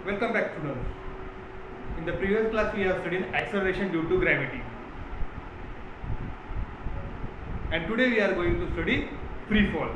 Welcome back, students. In the previous class we have studied acceleration due to gravity, and today we are going to study free fall.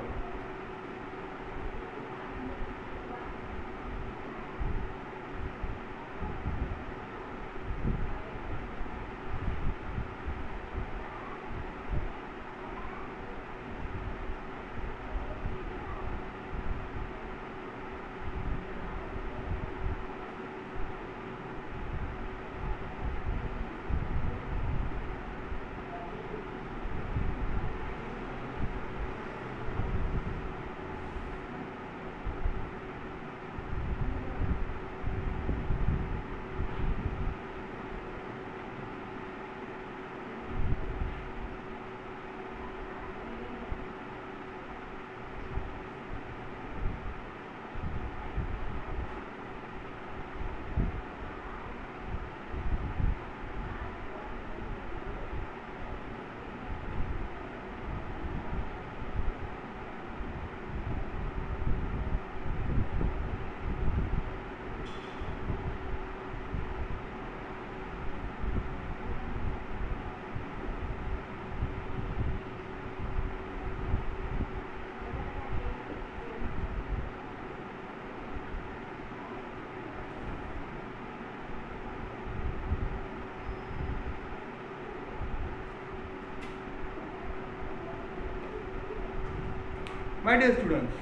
My dear students,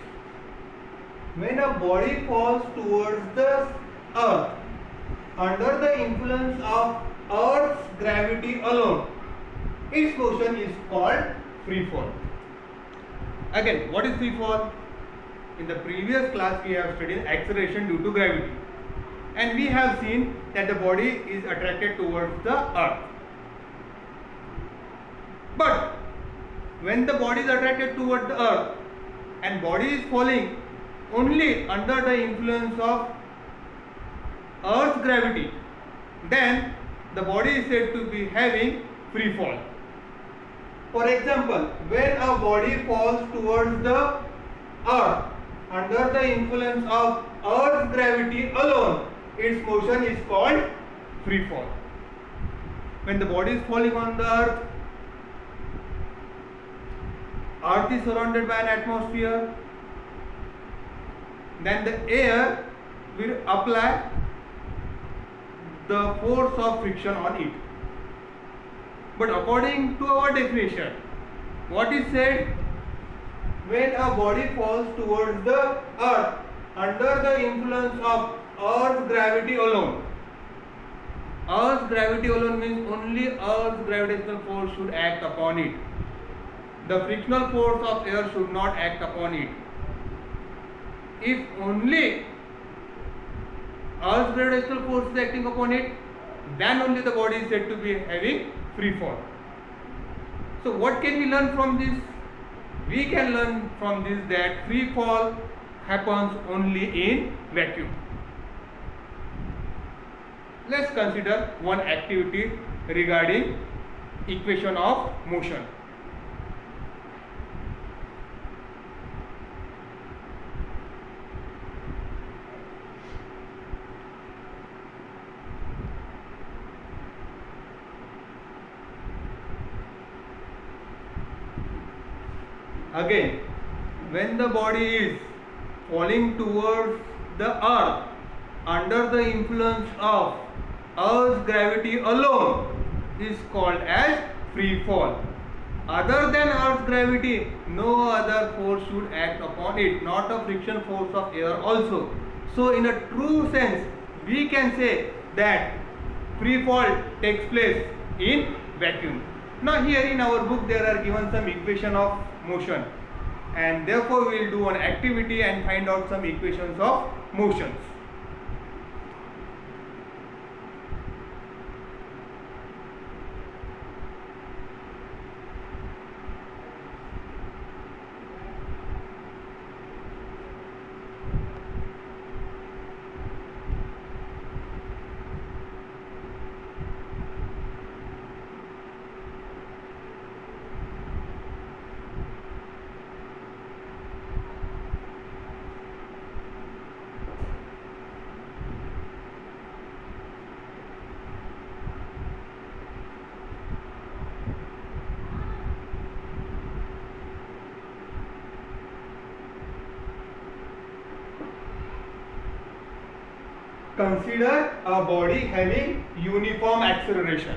when a body falls towards the earth under the influence of Earth's gravity alone, its motion is called free fall. Again, what is free fall? In the previous class we have studied acceleration due to gravity, and we have seen that the body is attracted towards the earth. But when the body is attracted towards the earth and body is falling only under the influence of Earth's gravity, then the body is said to be having free fall. For example, when a body falls towards the earth under the influence of Earth's gravity alone, its motion is called free fall. When the body is falling on the earth is surrounded by an atmosphere, then the air will apply the force of friction on it. But according to our definition, what is said? When a body falls towards the earth under the influence of Earth's gravity alone. Earth's gravity alone means only Earth's gravitational force should act upon it. The frictional force of air should not act upon it. If only Earth's gravitational force is acting upon it, then only the body is said to be having free fall. So what can we learn from this? We can learn from this that free fall happens only in vacuum. Let's consider one activity regarding equation of motion. Again, when the body is falling towards the earth under the influence of Earth's gravity alone, is called as free fall. Other than Earth's gravity, no other force should act upon it, not a friction force of air also. So in a true sense, we can say that free fall takes place in vacuum. Now here in our book there are given some equation of motion, and therefore we will do an activity and find out some equations of motions. consider a body having uniform acceleration,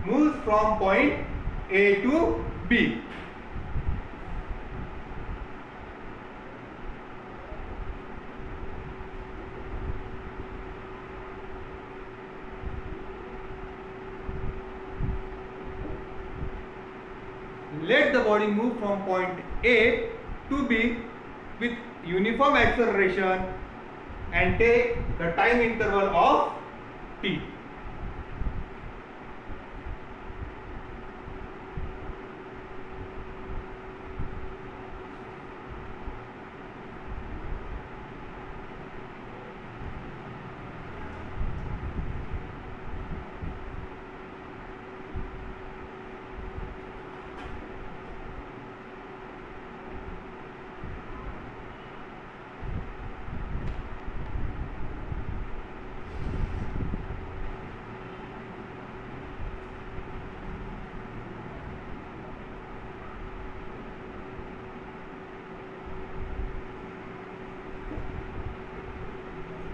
moves from point A to B. Let the body move from point A to B with uniform acceleration and take the time interval of t.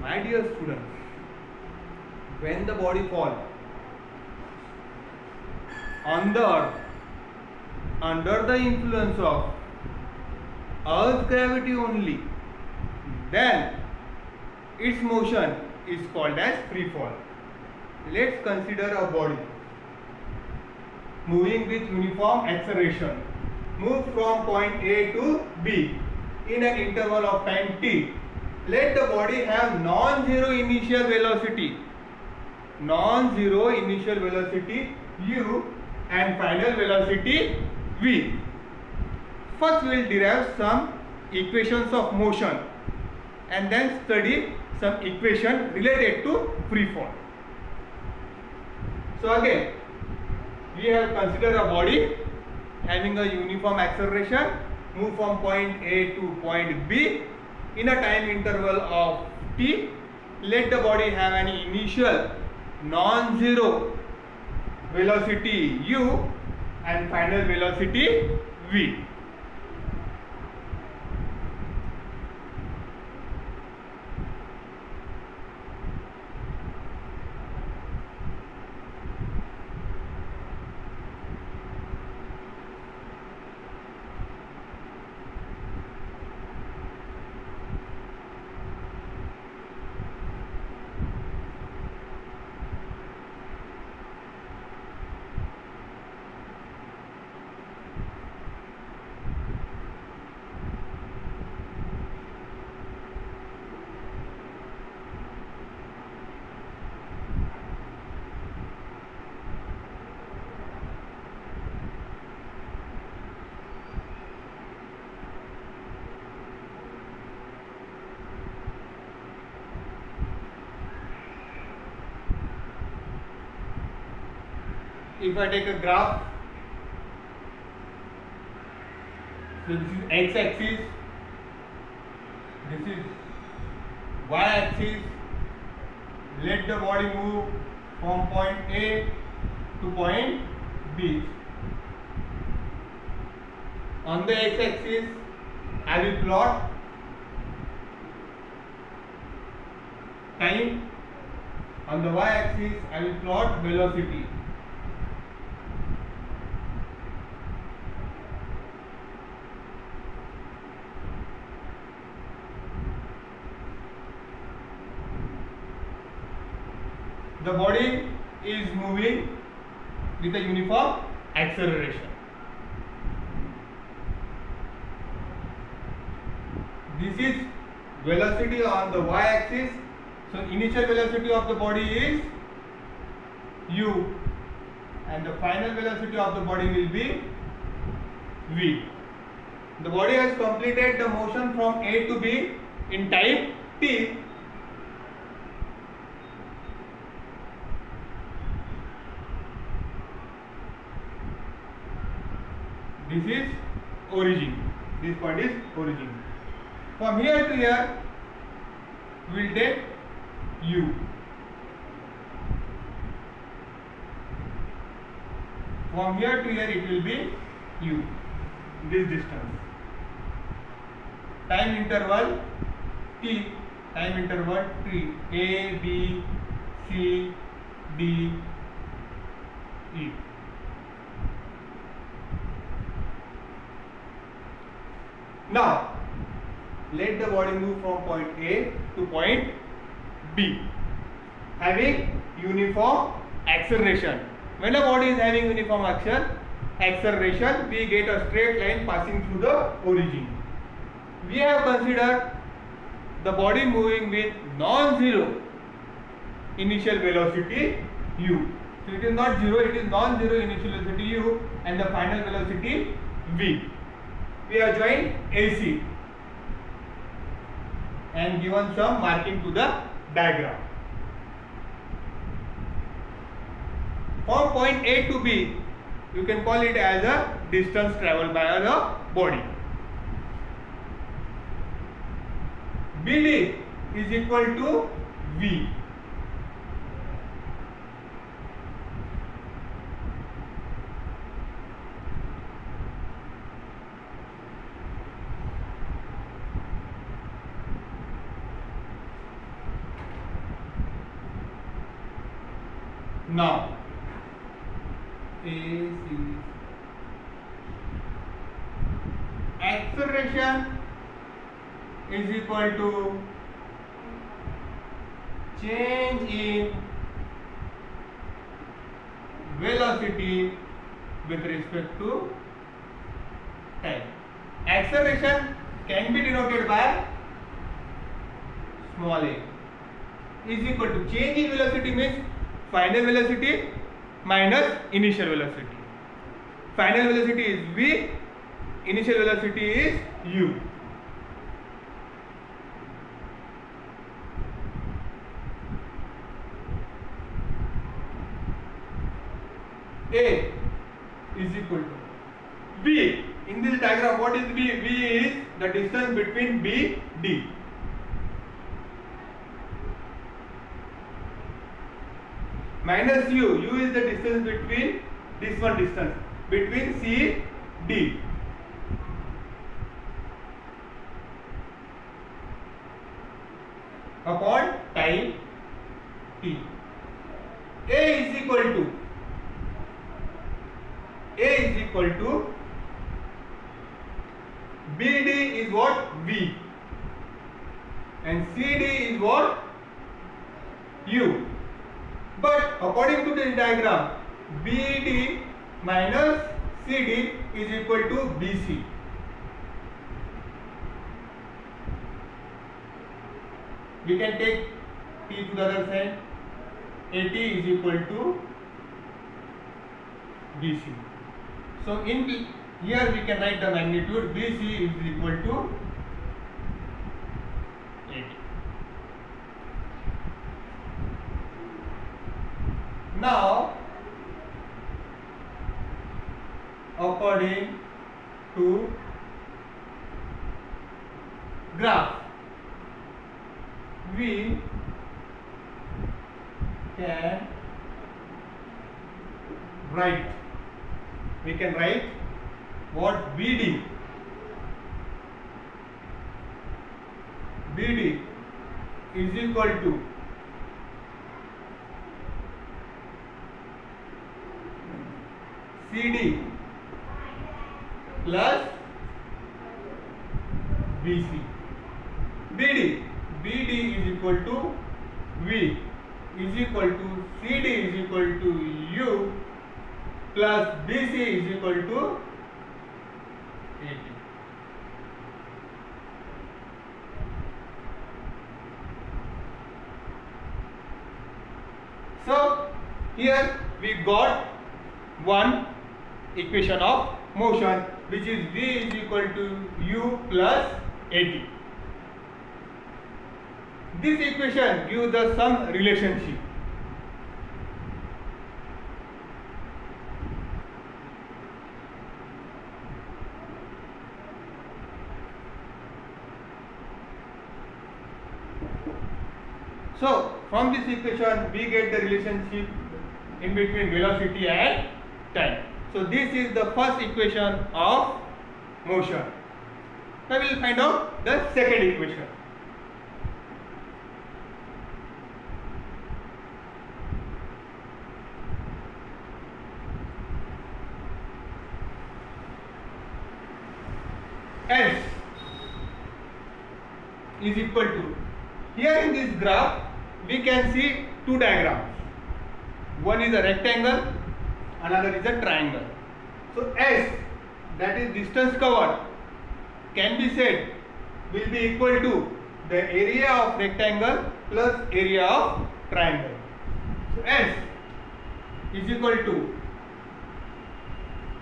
My dear students, when the body falls on the earth under the influence of Earth's gravity only, then its motion is called as free fall. Let's consider a body moving with uniform acceleration, move from point A to B in an interval of time t. Let the body have non-zero initial velocity u and final velocity v. First we will derive some equations of motion and then study some equation related to free fall. So again, we have considered a body having a uniform acceleration, move from point A to point B in a time interval of t. Let the body have an initial non-zero velocity u and final velocity v. If I take a graph, so this is x-axis, this is y-axis. Let the body move from point A to point B. On the x-axis, I will plot time. On the y-axis, I will plot velocity. The body is moving with a uniform acceleration. This is velocity on the y-axis. So initial velocity of the body is u and the final velocity of the body will be v. The body has completed the motion from A to B in time t. This is origin. This point is origin. From here to here, we will take u. From here to here, it will be u. This distance. Time interval t. time interval T, A, B, C, D, E. Now, let the body move from point A to point B, having uniform acceleration. When a body is having uniform acceleration, we get a straight line passing through the origin. We have considered the body moving with non-zero initial velocity u. So it is not zero, it is non-zero initial velocity u and the final velocity v. We have joined AC and given some marking to the diagram. From point A to B, you can call it as a distance traveled by the body. BD is equal to V. Now, acceleration is equal to change in velocity with respect to time. Acceleration can be denoted by small a is equal to change in velocity means final velocity minus initial velocity. Final velocity is v, initial velocity is u. A is equal to V. In this diagram, what is V? V is the distance between B, D. Minus U. U is the distance between this one distance between C, D. Upon time T. A is equal to BD is what? V. And CD is what? U. But according to this diagram, BD minus CD is equal to BC. We can take T to the other side. AT is equal to BC. So in here we can write the magnitude BC is equal to 8. Now, according to graph, we can write what BD is equal to CD plus BC. BD is equal to V is equal to CD is equal to U plus BC is equal to 80. So here we got one equation of motion which is V is equal to U plus 80. This equation gives us some relationship. So from this equation we get the relationship in between velocity and time. So this is the first equation of motion. Now we will find out the second equation. is equal to, here in this graph we can see two diagrams. One is a rectangle, another is a triangle. So S, that is distance covered, can be said will be equal to the area of rectangle plus area of triangle. So S is equal to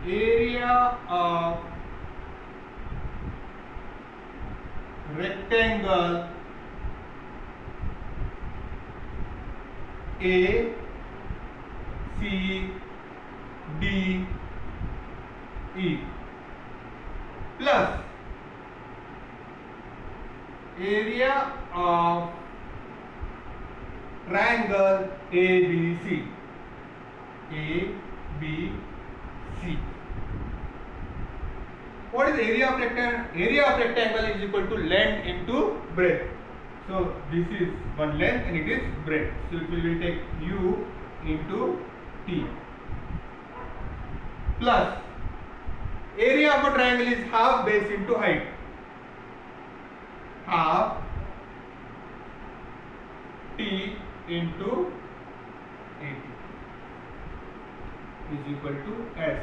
area of rectangle A, C, D, E plus area of triangle ABC. ABC. What is area of rectangle? Area of rectangle is equal to length into breadth. So this is one length and it is breadth. So it will take U into T plus area of a triangle is half base into height. Half T into 80 is equal to S.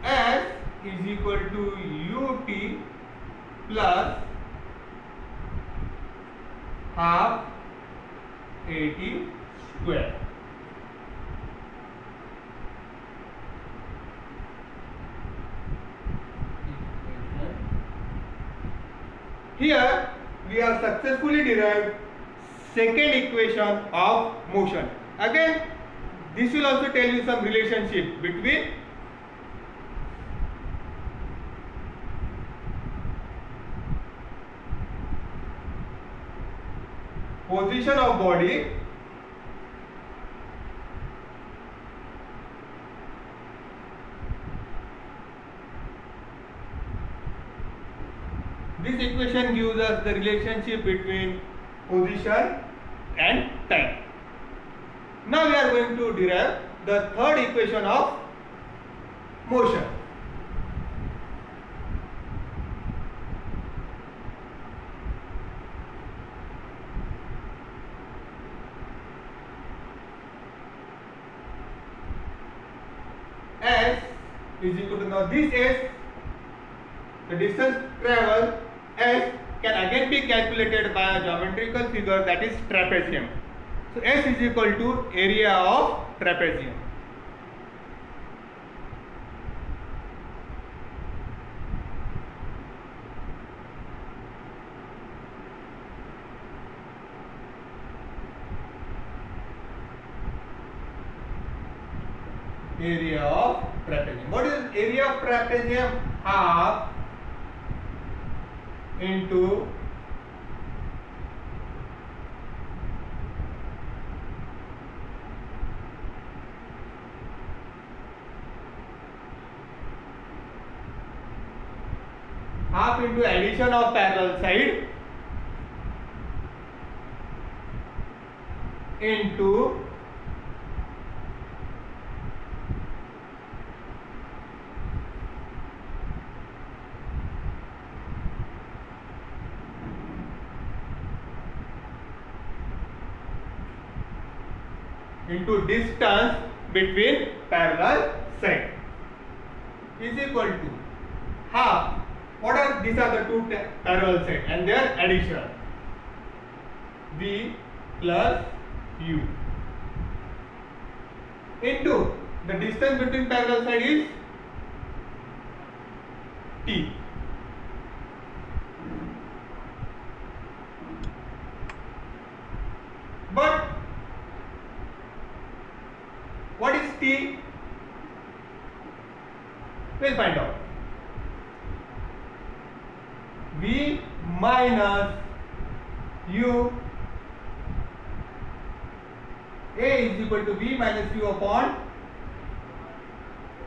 S is equal to UT plus half 80 square. Here we have successfully derived second equation of motion. Again, this will also tell you some relationship between position of body this equation gives us the relationship between position and time. Now we are going to derive the third equation of motion. S is equal to, now this S, the distance traveled S can again be calculated by a geometrical figure, that is trapezium. So S is equal to area of trapezium. Area of trapezium. What is area of trapezium? Half into addition of parallel side into distance between parallel side is equal to half. What are these? Are the two parallel sides and their addition, V plus U, into the distance between parallel side is T. But what is T? We'll find out. V minus U, A is equal to V minus U upon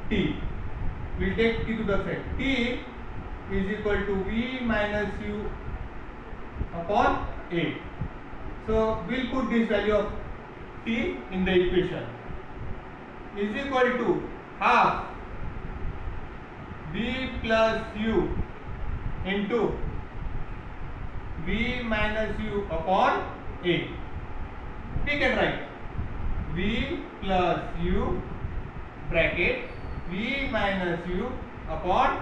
T. We'll take T to the side. T is equal to V minus U upon A. So we'll put this value of T in the equation. Is equal to half V plus U into V minus U upon A. We can write V plus U bracket V minus U upon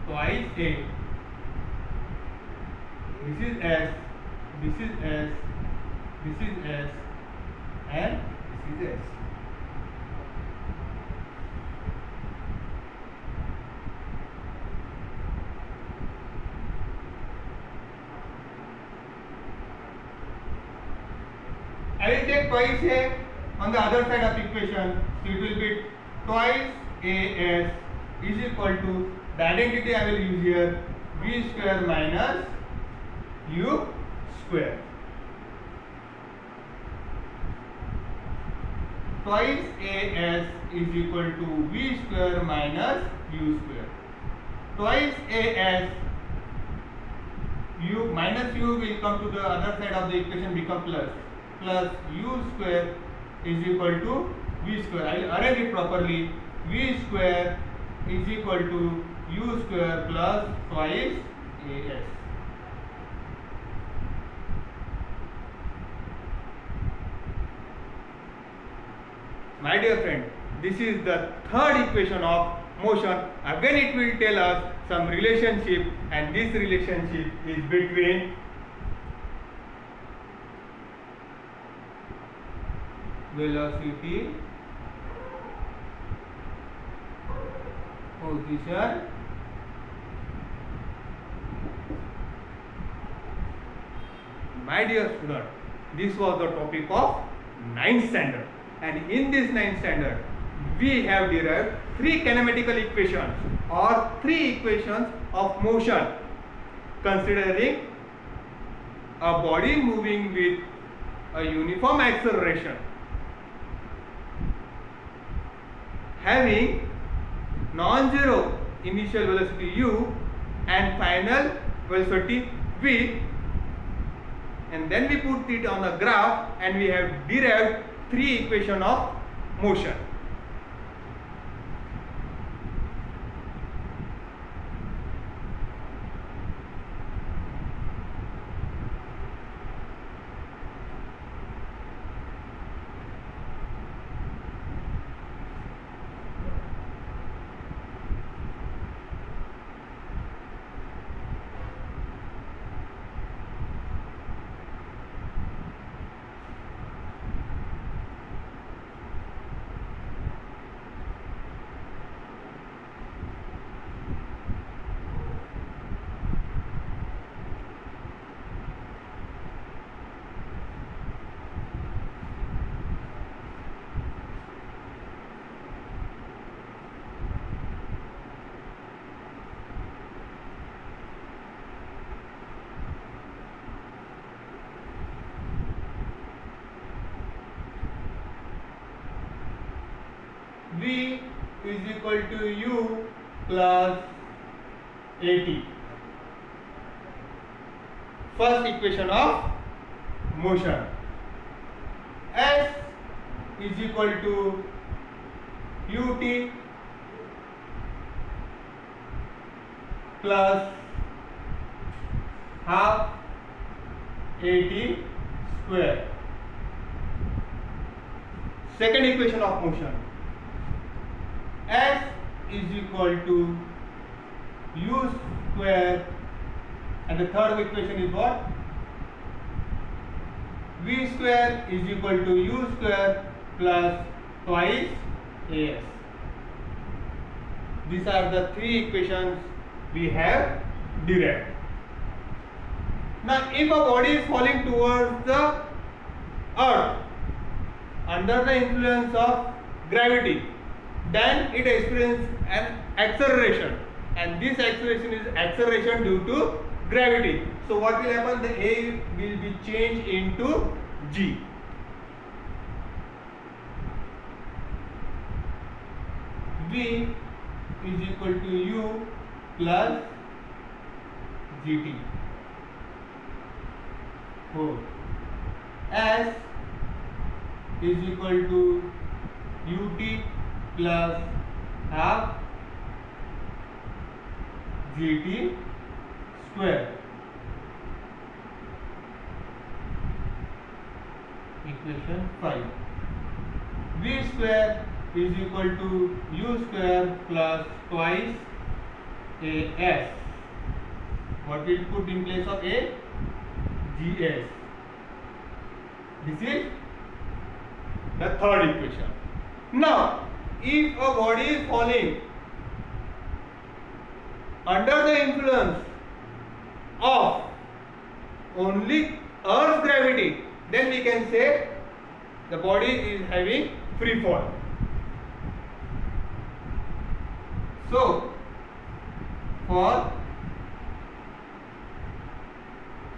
twice A. This is S, this is S, this is S, and this is S. I will take twice A on the other side of the equation, so it will be twice AS is equal to, the identity I will use here, V square minus U square. Twice AS is equal to V square minus U square. Twice AS, U minus U will come to the other side of the equation, become plus. Plus U square is equal to V square. I will arrange it properly. V square is equal to U square plus twice AS. My dear friend, this is the third equation of motion. Again it will tell us some relationship, and this relationship is between velocity, position, my dear student, this was the topic of 9th standard, and in this 9th standard we have derived 3 kinematical equations or 3 equations of motion, considering a body moving with a uniform acceleration, having non-zero initial velocity u and final velocity v, and then we put it on a graph and we have derived 3 equations of motion. V is equal to U plus AT. First equation of motion. S is equal to UT plus half AT square. Second equation of motion. S is equal to U square, and the third equation is what? V square is equal to U square plus twice AS. These are the 3 equations we have derived. Now, if a body is falling towards the earth under the influence of gravity, then it experiences an acceleration, and this acceleration is acceleration due to gravity. So what will happen? The A will be changed into G. V is equal to U plus GT. 4. S is equal to UT plus half GT square. equation 5. V square is equal to U square plus twice AS. What will put in place of A? GS. This is the third equation. Now, if a body is falling under the influence of only Earth's gravity, then we can say the body is having free fall. So, for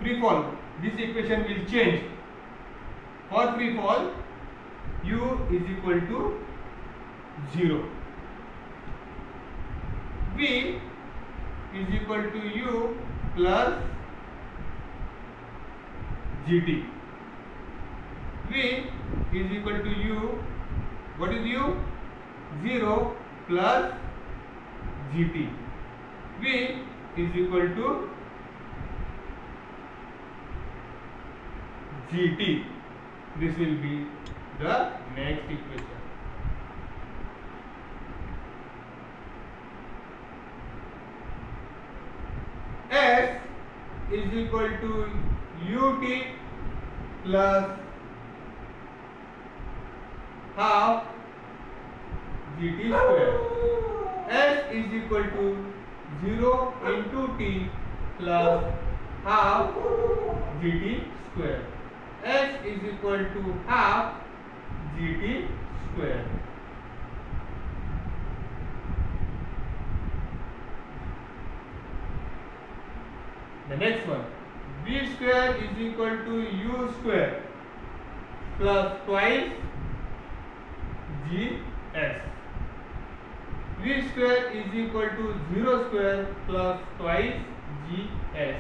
free fall, this equation will change. For free fall, U is equal to 0. V is equal to U plus GT. V is equal to U. What is U? 0 plus GT. V is equal to GT. This will be the next equation. S is equal to UT plus half GT square. S is equal to 0 into T plus half GT square. S is equal to half GT square. The next one, V square is equal to U square plus twice GS. V square is equal to 0 square plus twice GS.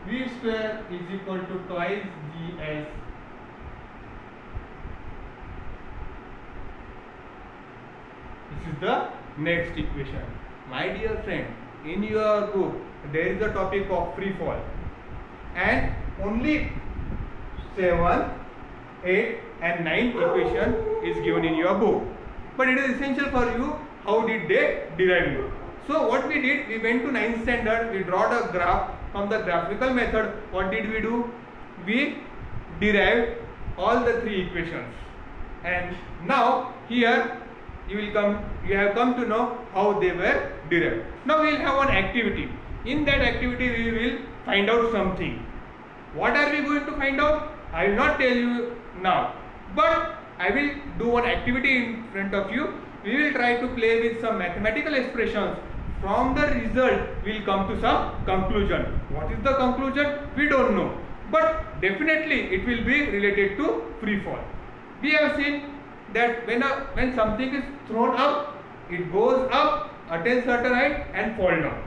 V square is equal to twice GS. This is the next equation. My dear friend, in your book there is a topic of free fall and only 7, 8 and 9 equation is given in your book. But it is essential for you how did they derive it. So what we did, we went to 9th standard, we drawed a graph. From the graphical method, what did we do? We derived all the 3 equations. And now here you have come to know how they were derived. Now we will have one activity. In that activity we will find out something. What are we going to find out? I will not tell you now, but I will do one activity in front of you. We will try to play with some mathematical expressions. From the result we will come to some conclusion. What is the conclusion? We don't know, but definitely it will be related to free fall. We have seen that when something is thrown up, it goes up, attains certain height and fall down.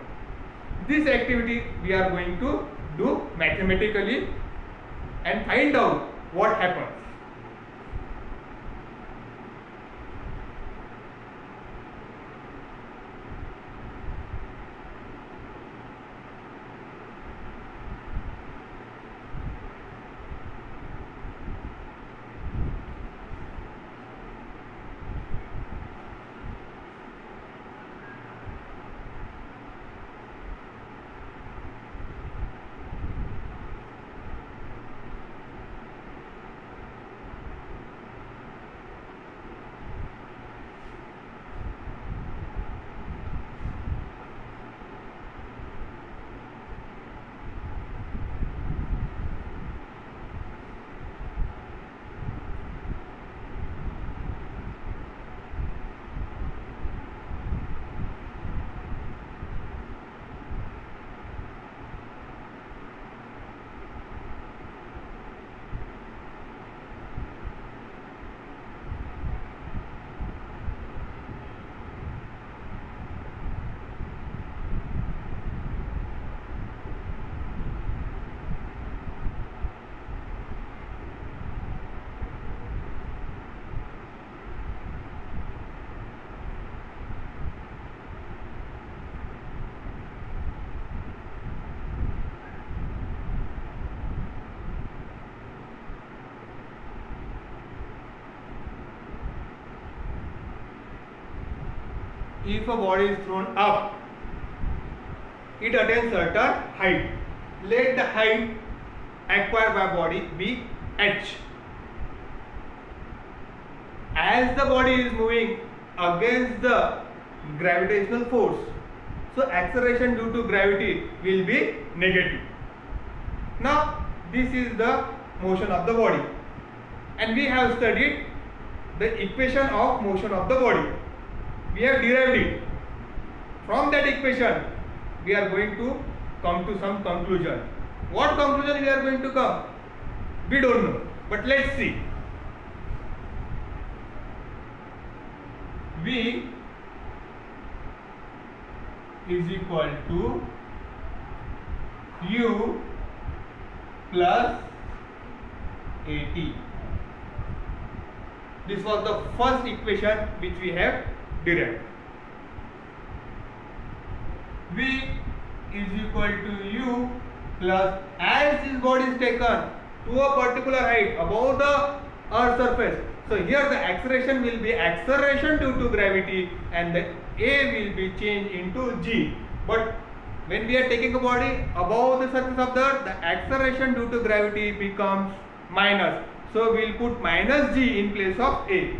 This activity we are going to do mathematically and find out what happens. if a body is thrown up, it attains certain height. Let the height acquired by body be h. As the body is moving against the gravitational force, so acceleration due to gravity will be negative. Now this is the motion of the body, and we have studied the equation of motion of the body. We have derived it. From that equation we are going to come to some conclusion. What conclusion we are going to come? We don't know, but let's see. V is equal to U plus AT. This was the first equation which we have derived. V is equal to U plus, as this body is taken to a particular height above the earth surface, so here the acceleration will be acceleration due to gravity, and the A will be changed into G. But when we are taking a body above the surface of the earth, the acceleration due to gravity becomes minus. So we will put minus G in place of A.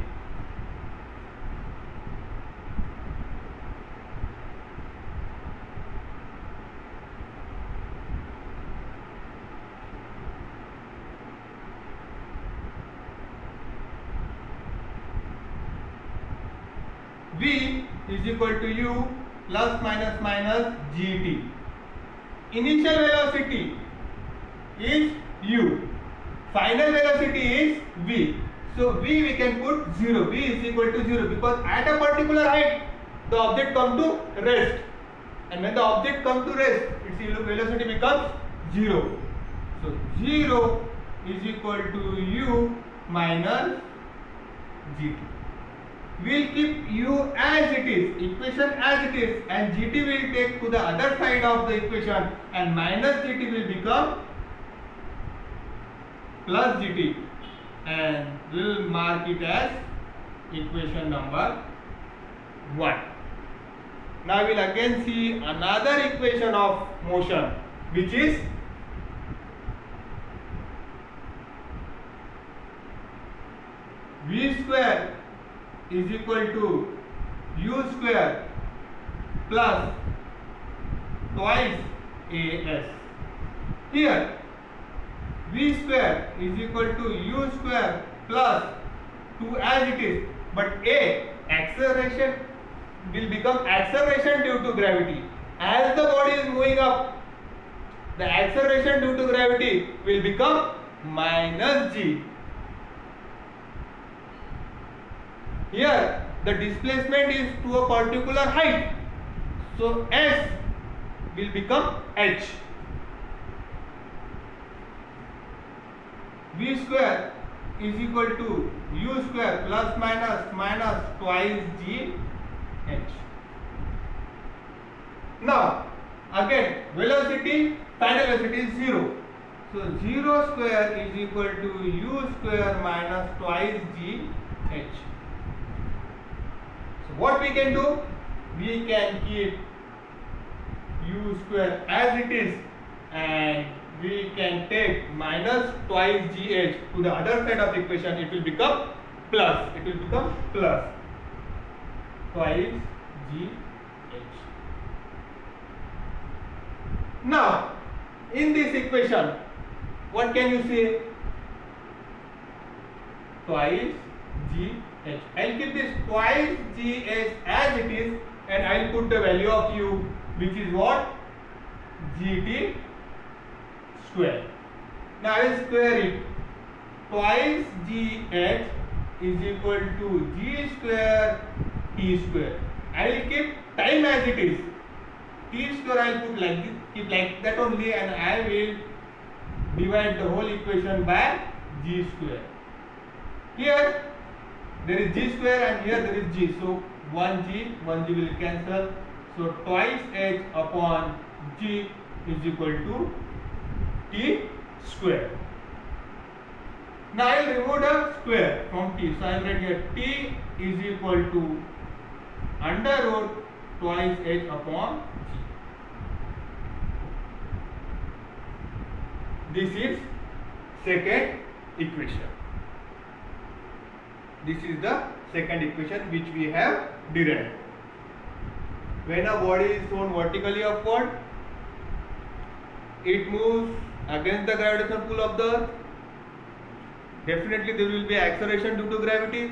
V is equal to U plus minus minus GT. Initial velocity is U. Final velocity is V. So V we can put 0. V is equal to 0 because at a particular height the object comes to rest. And when the object comes to rest, its velocity becomes 0. So 0 is equal to U minus GT. We will keep U as it is, equation as it is, and GT will take to the other side of the equation, and minus GT will become plus GT, and we will mark it as equation number 1. Now we will again see another equation of motion, which is V square is equal to U square plus twice AS. Here V square is equal to U square plus 2 as it is, but A, acceleration, will become acceleration due to gravity. As the body is moving up, the acceleration due to gravity will become minus G. Here the displacement is to a particular height, so S will become H. V square is equal to U square plus minus minus twice G H. Now again velocity, final velocity is 0. So 0 square is equal to U square minus twice G H. So what we can do? We can keep U square as it is, and we can take minus twice GH to the other side of the equation. It will become plus. It will become plus twice GH. Now, in this equation, what can you say? Twice GH. I'll keep this twice GH as it is, and I'll put the value of U, which is what? GT square. Now I will square it. Twice GH is equal to G square T square. I will keep time as it is. T square I will put like this, keep like that only, and I will divide the whole equation by G square. Here there is G square and here there is G. So 1G will cancel. So twice H upon G is equal to T square. Now I will remove the square from T. So I will write here T is equal to under root twice h upon g. This is second equation. This is the second equation which we have derived. When a body is thrown vertically upward, it moves against the gravitational pull of the earth. Definitely there will be acceleration due to gravity.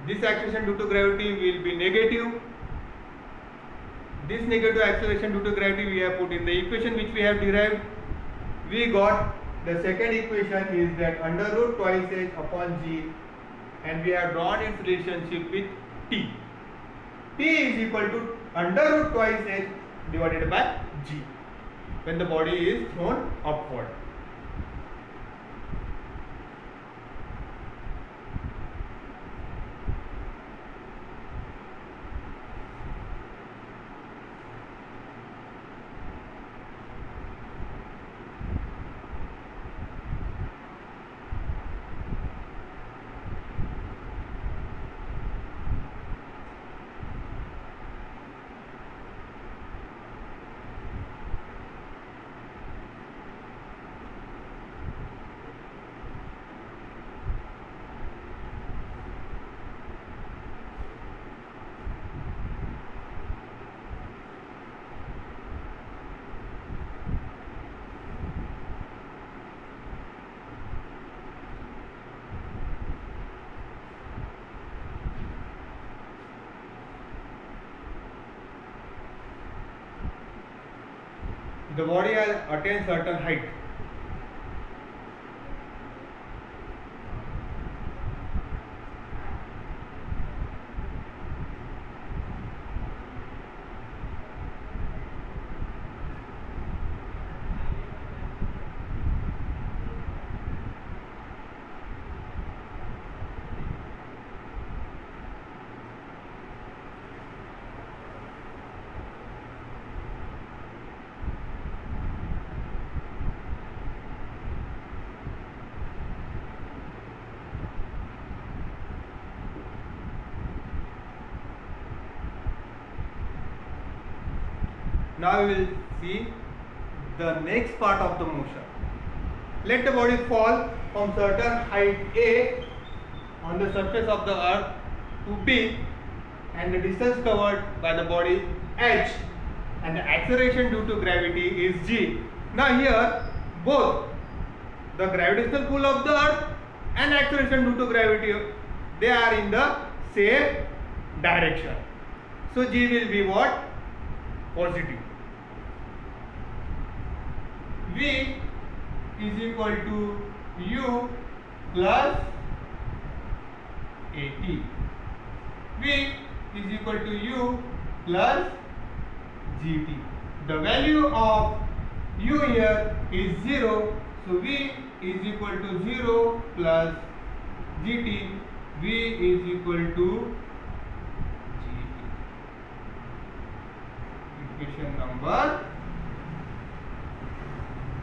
This acceleration due to gravity will be negative. This negative acceleration due to gravity we have put in the equation which we have derived. We got the second equation is that under root twice h upon g, and we have drawn its relationship with t. T is equal to under root twice h divided by g when the body is thrown upward. The body has attained certain height. Now we will see the next part of the motion. Let the body fall from certain height A on the surface of the earth to B, and the distance covered by the body h, and the acceleration due to gravity is g. Now here both the gravitational pull of the earth and acceleration due to gravity, they are in the same direction. So g will be what? Positive. V is equal to u plus at. V is equal to u plus gt. The value of u here is 0, so v is equal to 0 plus gt. V is equal to gt. Equation number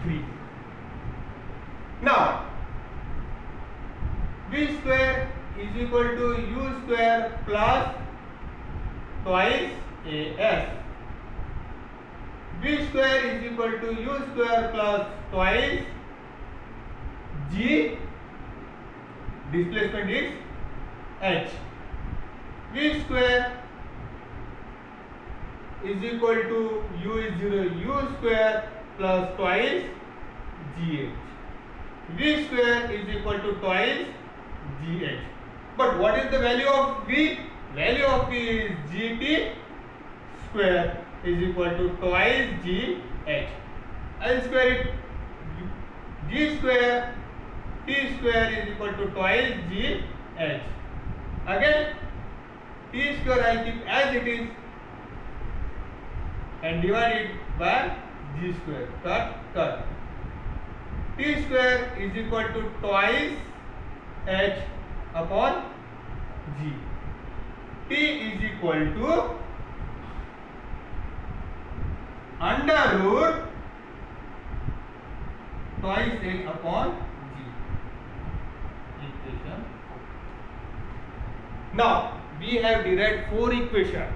3. Now v square is equal to u square plus twice as. V square is equal to u square plus twice g. Displacement is h. V square is equal to u is 0, u square plus twice gh. V square is equal to twice gh. But what is the value of v? Value of v is gt square is equal to twice gh. I'll square it. G square t square is equal to twice gh. Again t square I'll keep as it is and divide it by g square. Cut. T square is equal to twice h upon g. T is equal to under root twice h upon g. Equation. Now we have derived 4 equations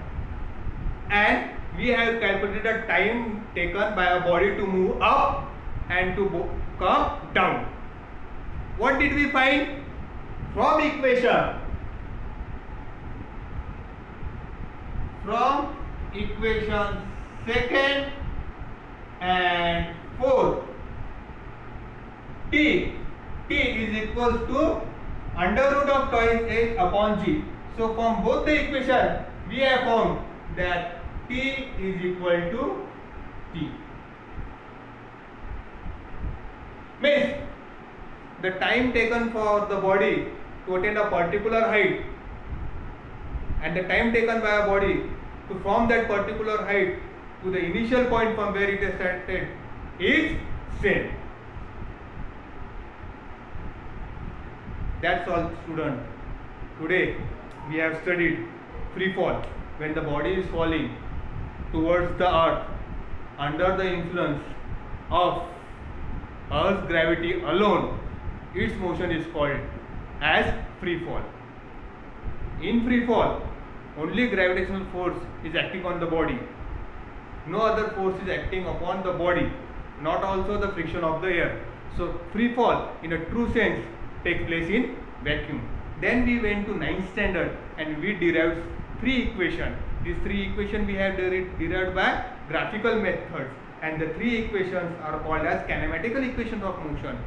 and we have calculated the time taken by a body to move up and to come down. What did we find? From equation second and fourth, T is equals to under root of twice h upon g. So from both the equation we have found that T is equal to T. Means the time taken for the body to attain a particular height and the time taken by a body to from that particular height to the initial point from where it is started is same. That's all, student. Today we have studied free fall. When the body is falling towards the earth under the influence of Earth's gravity alone, its motion is called as free fall. In free fall, only gravitational force is acting on the body. No other force is acting upon the body, not also the friction of the air. So free fall in a true sense takes place in vacuum. Then we went to 9th standard and we derived 3 equations. These 3 equations we have derived by graphical methods, and the 3 equations are called as kinematical equations of motion.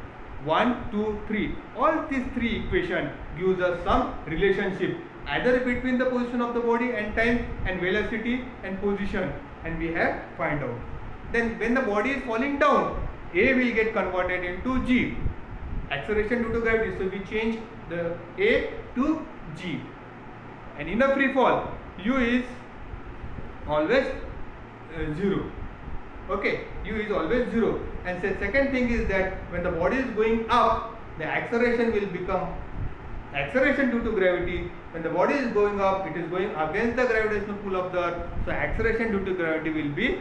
1, 2, 3. All these 3 equations gives us some relationship either between the position of the body and time and velocity and position, and we have find out. Then when the body is falling down, A will get converted into G, acceleration due to gravity, so we change the A to G. And in a free fall, U is always 0. Okay, U is always 0. And the second thing is that when the body is going up, the acceleration will become acceleration due to gravity. When the body is going up, it is going against the gravitational pull of the earth, so acceleration due to gravity will be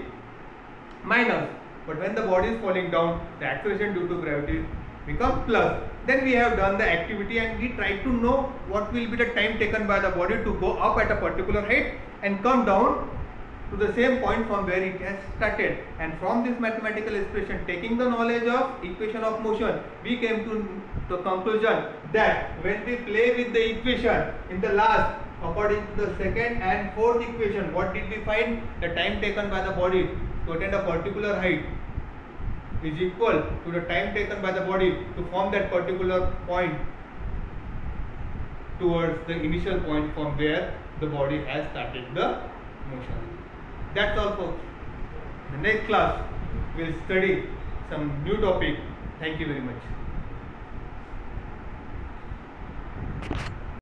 minus. But when the body is falling down, the acceleration due to gravity become plus. Then we have done the activity and we try to know what will be the time taken by the body to go up at a particular height and come down to the same point from where it has started. And from this mathematical expression, taking the knowledge of equation of motion, we came to the conclusion that when we play with the equation in the last, according to the second and fourth equation, what did we find? The time taken by the body to attain a particular height is equal to the time taken by the body to form that particular point towards the initial point from where the body has started the motion. That's all, folks. The next class will study some new topic. Thank you very much.